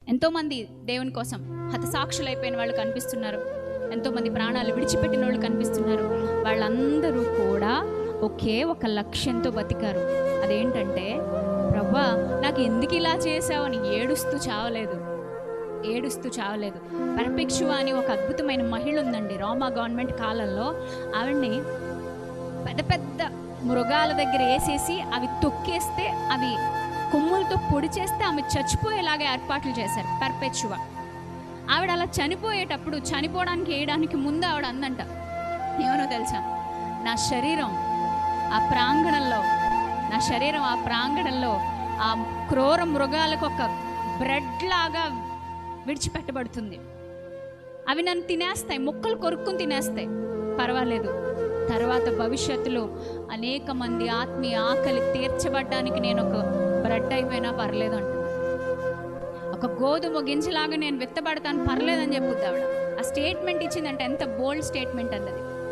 ఎంతోమంది దేవుని కోసం హతసాక్షులైపోయిన వాళ్ళు కనిపిస్తున్నారు, ఎంతోమంది ప్రాణాలు విడిచిపెట్టిన వాళ్ళు కనిపిస్తున్నారు. వాళ్ళందరూ కూడా ఒకే ఒక లక్ష్యంతో బతికారు. అదేంటంటే, ప్రభా నాకు ఎందుకు ఇలా చేసావని ఏడుస్తూ చావలేదు. పర్పెక్షువా అని ఒక అద్భుతమైన మహిళ ఉందండి రోమా గవర్నమెంట్ కాలంలో. ఆవిడ్ని పెద్ద పెద్ద మృగాల దగ్గర వేసేసి అవి తొక్కేస్తే, అవి కొమ్ములతో పొడి చేస్తే ఆమె చచ్చిపోయేలాగా ఏర్పాట్లు చేశారు పర్పెచువా. ఆవిడ అలా చనిపోయేటప్పుడు, చనిపోవడానికి వేయడానికి ముందు ఆవిడ అందంట, ఏమనో తెలుసా, నా శరీరం ఆ ప్రాంగణంలో ఆ క్రూర మృగాలకు ఒక బ్రెడ్ లాగా విడిచిపెట్టబడుతుంది. అవి నన్ను తినేస్తాయి, ముక్కలు కొరుక్కుని తినేస్తాయి, పర్వాలేదు, తర్వాత భవిష్యత్తులో అనేక మంది ఆత్మీయ ఆకలి తీర్చబడ్డానికి నేను ఒక బ్రెడ్ అయిపోయినా పర్లేదు అంటుంది. ఒక గోధుమ గింజలాగా నేను విత్తబడతాను, పర్లేదని చెప్పుద్ది ఆవిడ. ఆ స్టేట్మెంట్ ఇచ్చిందంటే ఎంత బోల్డ్ స్టేట్మెంట్ అన్నది.